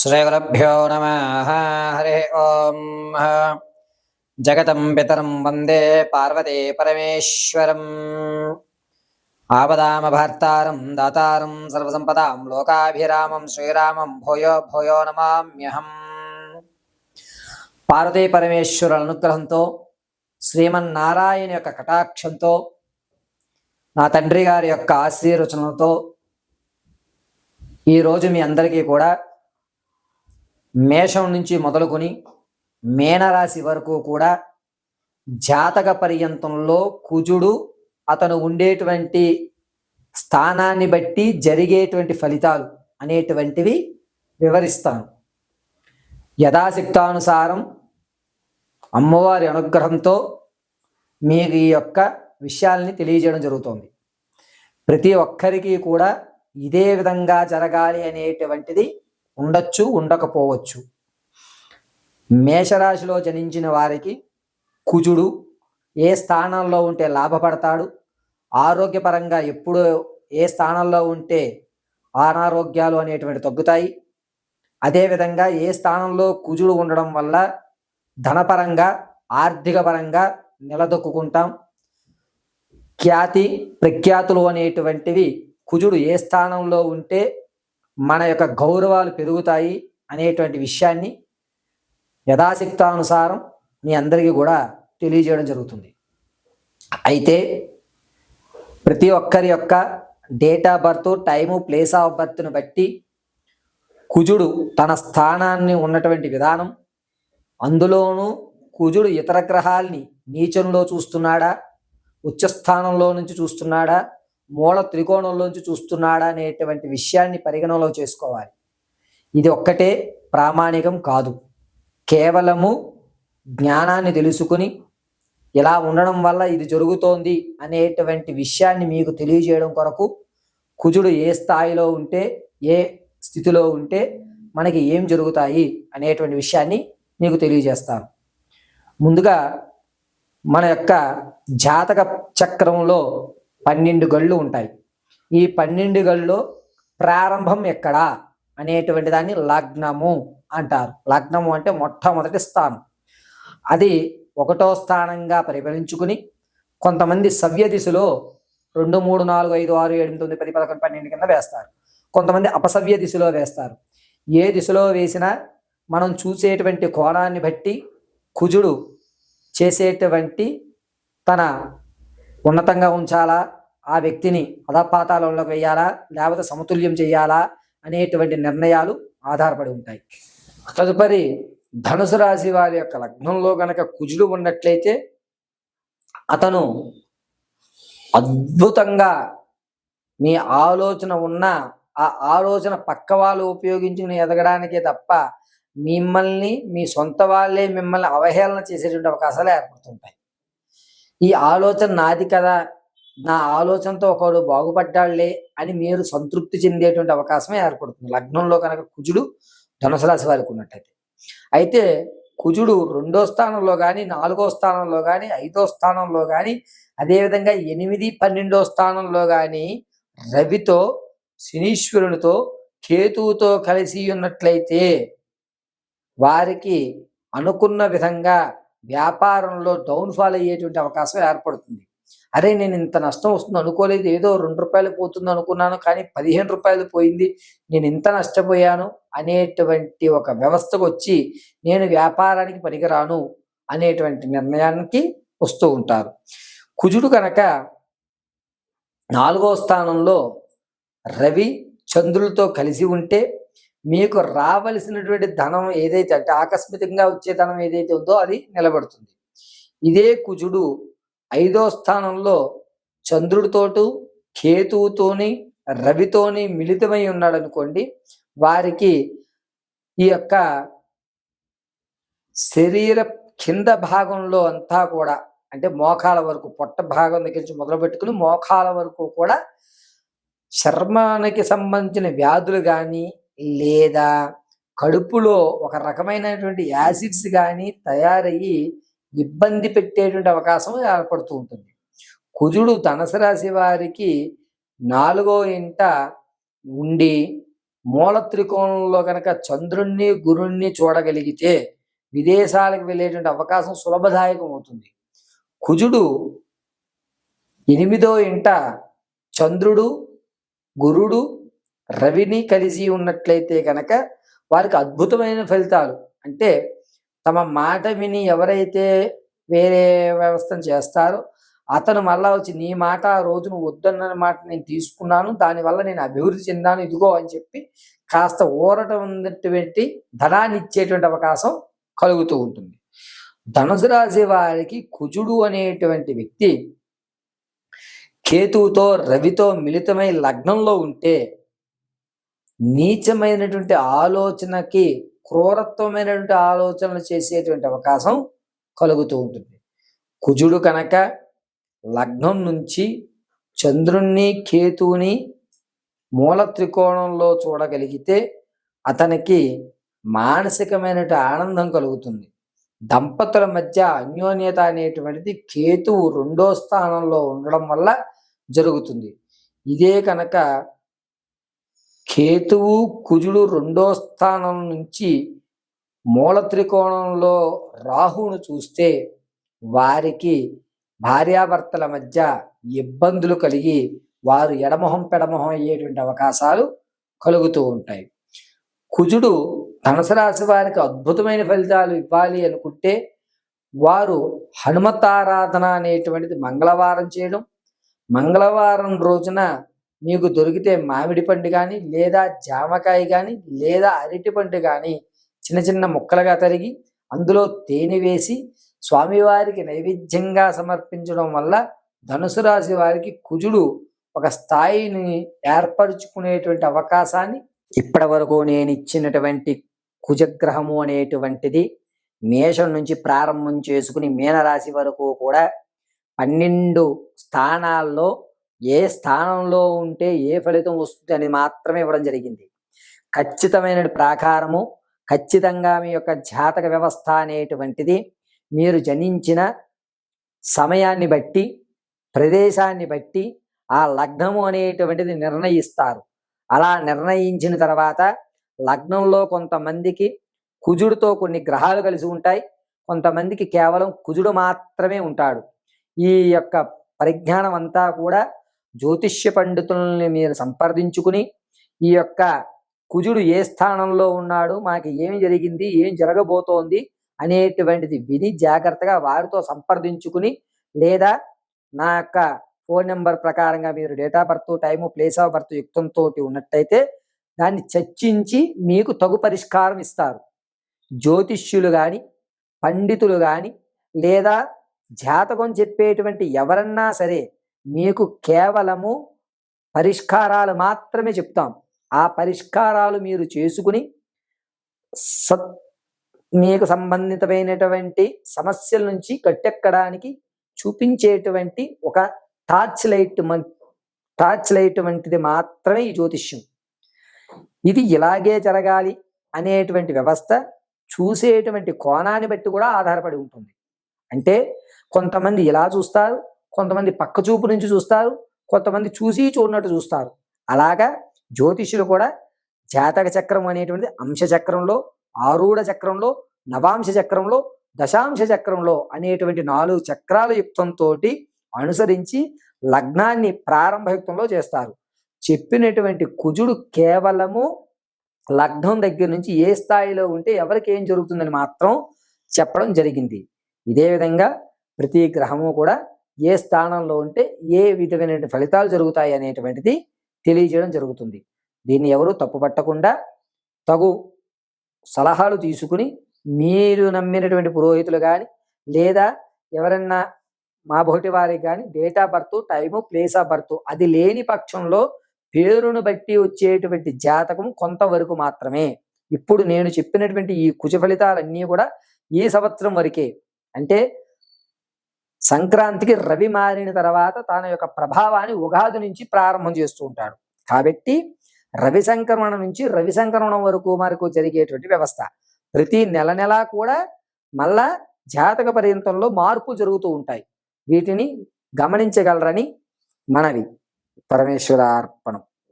श्रीगुरुभ्यो नमः। हरि ओम। जगतं पितरं वन्दे पार्वती परमेश्वरम्। आपदामभर्तारं दातारं सर्वसम्पदां लोकाभिरामं श्रीरामं भूयो भूयो नमाम्यहम्। పార్వతీ పరమేశ్వరుల అనుగ్రహంతో శ్రీమన్నారాయణ యొక్క కటాక్షంతో నా తండ్రి గారి యొక్క ఆశీర్వచనంతో ఈరోజు మీ అందరికీ కూడా మేషం నుంచి మొదలుకొని మీనరాశి వరకు కూడా జాతక పర్యంతంలో కుజుడు అతను ఉండేటువంటి స్థానాన్ని బట్టి జరిగేటువంటి ఫలితాలు అనేటువంటివి వివరిస్తాను. యథాశక్తానుసారం అమ్మవారి అనుగ్రహంతో మీకు ఈ యొక్క విషయాల్ని తెలియజేయడం జరుగుతుంది. ప్రతి ఒక్కరికి కూడా ఇదే విధంగా జరగాలి అనేటువంటిది ఉండొచ్చు, ఉండకపోవచ్చు. మేషరాశిలో జనించిన వారికి కుజుడు ఏ స్థానంలో ఉంటే లాభపడతాడు, ఆరోగ్యపరంగా ఎప్పుడు ఏ స్థానంలో ఉంటే అనారోగ్యాలు అనేటువంటి తగ్గుతాయి. అదేవిధంగా ఏ స్థానంలో కుజుడు ఉండడం వల్ల ధనపరంగా ఆర్థిక పరంగా నిలదొక్కుంటాం. ఖ్యాతి ప్రఖ్యాతులు అనేటువంటివి కుజుడు ఏ స్థానంలో ఉంటే మన యొక్క గౌరవాలు పెరుగుతాయి అనేటువంటి విషయాన్ని యథాశక్తానుసారం మీ అందరికీ కూడా తెలియజేయడం జరుగుతుంది. అయితే ప్రతి ఒక్కరి యొక్క date of birth, time, place of బర్త్ను బట్టి కుజుడు తన స్థానాన్ని ఉన్నటువంటి విధానం, అందులోనూ కుజుడు ఇతర గ్రహాల్ని నీచంలో చూస్తున్నాడా, ఉచ్చస్థానంలో నుంచి చూస్తున్నాడా, మూల త్రికోణంలోంచి చూస్తున్నాడా అనేటువంటి విషయాన్ని పరిగణనలో చేసుకోవాలి. ఇది ఒక్కటే ప్రామాణికం కాదు. కేవలము జ్ఞానాన్ని తెలుసుకుని ఇలా ఉండడం వల్ల ఇది జరుగుతోంది అనేటువంటి విషయాన్ని మీకు తెలియజేయడం కొరకు కుజుడు ఏ స్థాయిలో ఉంటే, ఏ స్థితిలో ఉంటే మనకి ఏం జరుగుతాయి అనేటువంటి విషయాన్ని మీకు తెలియజేస్తాను. ముందుగా మన యొక్క జాతక చక్రంలో 12 గళ్ళు ఉంటాయి. ఈ 12 గళ్ళలో ప్రారంభం ఎక్కడా అనేటువంటి దాన్ని లగ్నము అంటారు. లగ్నము అంటే మొట్టమొదటి స్థానం. అది 1వ స్థానంగా పరిగణించుకుని కొంతమంది సవ్య దిశలో 2, 3, 4, 5, 6, 7, 9, 10, 11, 12 కింద వేస్తారు. కొంతమంది అపసవ్య దిశలో వేస్తారు. ఏ దిశలో వేసినా మనం చూసేటువంటి కోణాన్ని బట్టి కుజుడు చేసేటువంటి తన ఉన్నతంగా ఉంచాలా, ఆ వ్యక్తిని అధపాతాళంలోకి వేయాలా, లేకపోతే సమతుల్యం చేయాలా అనేటువంటి నిర్ణయాలు ఆధారపడి ఉంటాయి. తదుపరి ధనుసు రాశి వారి యొక్క లగ్నంలో గనక కుజుడు ఉన్నట్లయితే అతను అద్భుతంగా మీ ఆలోచన ఉన్న ఆ ఆలోచన పక్క వాళ్ళు ఉపయోగించుకుని ఎదగడానికే తప్ప మిమ్మల్ని, మీ సొంత వాళ్ళే మిమ్మల్ని అవహేళన చేసేటువంటి అవకాశాలు ఏర్పడుతుంటాయి. ఈ ఆలోచన నాది కదా, నా ఆలోచనతో ఒకడు బాగుపడ్డాళ్లే అని మీరు సంతృప్తి చెందేటువంటి అవకాశం ఏర్పడుతుంది లగ్నంలో కనుక కుజుడు ధనుసు రాశి వారికి ఉన్నట్టయితే. అయితే కుజుడు 2వ స్థానంలో కానీ, 4వ స్థానంలో కానీ, 5వ స్థానంలో కానీ, అదేవిధంగా 8, 12వ స్థానంలో కానీ రవితో, శనీశ్వరునితో, కేతువుతో కలిసి ఉన్నట్లయితే వారికి అనుకున్న విధంగా వ్యాపారంలో డౌన్ఫాల్ అయ్యేటువంటి అవకాశం ఏర్పడుతుంది. అరే, నేను ఇంత నష్టం వస్తుంది అనుకోలేదు, ఏదో 2 రూపాయలు పోతుంది అనుకున్నాను, కానీ 15 రూపాయలు పోయింది, నేను ఇంత నష్టపోయాను అనేటువంటి ఒక వ్యవస్థకు వచ్చి నేను వ్యాపారానికి పనికిరాను అనేటువంటి నిర్ణయానికి వస్తూ ఉంటారు. కుజుడు కనుక 4వ స్థానంలో రవి చంద్రులతో కలిసి ఉంటే మీకు రావలసినటువంటి ధనం ఏదైతే, అంటే ఆకస్మికంగా వచ్చే ధనం ఏదైతే ఉందో అది నిలబడుతుంది. ఇదే కుజుడు 5వ స్థానంలో చంద్రుడితోటి, కేతువుతోని, రవితోని మిళితమై ఉన్నాడు అనుకోండి, వారికి ఈ యొక్క శరీర కింద భాగంలో అంతా కూడా, అంటే మోకాల వరకు, పొట్ట భాగం దగ్గర నుంచి మొదలు పెట్టుకుని మోకాల వరకు కూడా చర్మానికి సంబంధించిన వ్యాధులు కానీ, లేదా కడుపులో ఒక రకమైనటువంటి యాసిడ్స్ కానీ తయారయ్యి ఇబ్బంది పెట్టేటువంటి అవకాశం ఏర్పడుతూ ఉంటుంది. కుజుడు ధనుసు రాశి వారికి 4వ ఇంట ఉండి మూల త్రికోణంలో కనుక చంద్రుణ్ణి గురుణ్ణి చూడగలిగితే విదేశాలకు వెళ్ళేటువంటి అవకాశం సులభదాయకం అవుతుంది. కుజుడు 8వ ఇంట చంద్రుడు గురుడు రవిని కలిసి ఉన్నట్లయితే కనుక వారికి అద్భుతమైన ఫలితాలు. అంటే తమ మాట విని ఎవరైతే వేరే వ్యవస్థను చేస్తారో అతను మళ్ళా వచ్చి నీ మాట ఆ రోజు నువ్వు వద్దన్న మాట నేను తీసుకున్నాను, దానివల్ల నేను అభివృద్ధి చెందాను, ఇదిగో అని చెప్పి కాస్త ఊరట ఉన్నటువంటి ధనాన్ని ఇచ్చేటువంటి అవకాశం కలుగుతూ ఉంటుంది. ధనుసు రాశి వారికి కుజుడు అనేటువంటి వ్యక్తి కేతువుతో రవితో మిళితమై లగ్నంలో ఉంటే నీచమైనటువంటి ఆలోచనకి క్రూరత్వమైనటువంటి ఆలోచనలు చేసేటువంటి అవకాశం కలుగుతూ ఉంటుంది. కుజుడు కనుక లగ్నం నుంచి చంద్రుణ్ణి కేతువుని మూల త్రికోణంలో చూడగలిగితే అతనికి మానసికమైన ఆనందం కలుగుతుంది. దంపతుల మధ్య అన్యోన్యత అనేటువంటిది కేతువు 2వ స్థానంలో ఉండడం వల్ల జరుగుతుంది. ఇదే కనుక కేతువు కుజుడు 2వ స్థానం నుంచి మూల త్రికోణంలో రాహువును చూస్తే వారికి భార్యాభర్తల మధ్య ఇబ్బందులు కలిగి వారు ఎడమొహం పెడమొహం అయ్యేటువంటి అవకాశాలు కలుగుతూ ఉంటాయి. కుజుడు ధనుసు రాశి వారికి అద్భుతమైన ఫలితాలు ఇవ్వాలి అనుకుంటే వారు హనుమతారాధన అనేటువంటిది మంగళవారం చేయడం, మంగళవారం రోజున మీకు దొరికితే మామిడి పండు కానీ లేదా జామకాయ కానీ లేదా అరటి పండు కానీ చిన్న చిన్న ముక్కలుగా తరిగి అందులో తేనె వేసి స్వామివారికి నైవేద్యంగా సమర్పించడం వల్ల ధనుసు రాశి వారికి కుజుడు ఒక స్థాయిని ఏర్పరచుకునేటువంటి అవకాశాన్ని ఇప్పటి వరకు నేను ఇచ్చినటువంటి కుజగ్రహము అనేటువంటిది మేషం నుంచి ప్రారంభం చేసుకుని మీనరాశి వరకు కూడా 12 స్థానాల్లో ఏ స్థానంలో ఉంటే ఏ ఫలితం వస్తుంది అని మాత్రమే ఇవ్వడం జరిగింది. ఖచ్చితమైన ప్రాకారము, ఖచ్చితంగా మీ యొక్క జాతక వ్యవస్థ అనేటువంటిది మీరు జనించిన సమయాన్ని బట్టి ప్రదేశాన్ని బట్టి ఆ లగ్నము అనేటువంటిది నిర్ణయిస్తారు. అలా నిర్ణయించిన తర్వాత లగ్నంలో కొంతమందికి కుజుడితో కొన్ని గ్రహాలు కలిసి ఉంటాయి, కొంతమందికి కేవలం కుజుడు మాత్రమే ఉంటాడు. ఈ యొక్క పరిజ్ఞానం అంతా కూడా జ్యోతిష్య పండితుల్ని మీరు సంప్రదించుకుని ఈ యొక్క కుజుడు ఏ స్థానంలో ఉన్నాడు, మనకి ఏం జరిగింది, ఏం జరగబోతోంది అనేటువంటిది విని జాగ్రత్తగా వారితో సంప్రదించుకుని లేదా నా యొక్క ఫోన్ నెంబర్ ప్రకారంగా మీరు date of birth, time, place of birth యుక్తంతో ఉన్నట్టయితే దాన్ని చర్చించి మీకు తగు పరిష్కారం ఇస్తారు. జ్యోతిష్యులు కానీ పండితులు కానీ లేదా జాతకం చెప్పేటువంటి ఎవరన్నా సరే మీకు కేవలము పరిష్కారాలు మాత్రమే చెప్తాం. ఆ పరిష్కారాలు మీరు చేసుకుని మీకు సంబంధితమైనటువంటి సమస్యల నుంచి గట్టెక్కడానికి చూపించేటువంటి ఒక టార్చ్ లైట్ వంటిది మాత్రమే ఈ జ్యోతిష్యం. ఇది ఇలాగే జరగాలి అనేటువంటి వ్యవస్థ చూసేటువంటి కోణాన్ని బట్టి కూడా ఆధారపడి ఉంటుంది. అంటే కొంతమంది ఇలా చూస్తారు, కొంతమంది పక్క చూపు నుంచి చూస్తారు, కొంతమంది చూసి చూడనట్టు చూస్తారు. అలాగా జ్యోతిష్యులు కూడా జాతక చక్రం అనేటువంటిది అంశ చక్రంలో, ఆరూఢ చక్రంలో, నవాంశ చక్రంలో, దశాంశ చక్రంలో అనేటువంటి 4 చక్రాల యుక్తంతో అనుసరించి లగ్నాన్ని ప్రారంభయుక్తంలో చేస్తారు. చెప్పినటువంటి కుజుడు కేవలము లగ్నం దగ్గర నుంచి ఏ స్థాయిలో ఉంటే ఎవరికి ఏం జరుగుతుందని మాత్రం చెప్పడం జరిగింది. ఇదే విధంగా ప్రతి గ్రహము కూడా ఏ స్థానంలో ఉంటే ఏ విధమైన ఫలితాలు జరుగుతాయి అనేటువంటిది తెలియజేయడం జరుగుతుంది. దీన్ని ఎవరు తప్పుపట్టకుండా తగు సలహాలు తీసుకుని మీరు నమ్మినటువంటి పురోహితులు కానీ లేదా ఎవరన్నా మా బోటి వారికి కానీ date of birth, time, place of birth అది లేని పక్షంలో పేరును బట్టి వచ్చేటువంటి జాతకం కొంతవరకు మాత్రమే. ఇప్పుడు నేను చెప్పినటువంటి ఈ కుజ ఫలితాలన్నీ కూడా ఈ సంవత్సరం వరకే. అంటే సంక్రాంతికి రవి మారిన తర్వాత తన యొక్క ప్రభావాన్ని ఉగాది నుంచి ప్రారంభం చేస్తూ ఉంటాడు. కాబట్టి రవి సంక్రమణ నుంచి రవి సంక్రమణం వరకు జరిగేటువంటి వ్యవస్థ. ప్రతి నెల కూడా మళ్ళా జాతక పర్యంతంలో మార్పు జరుగుతూ ఉంటాయి. వీటిని గమనించగలరని మనవి. పరమేశ్వరార్పణం.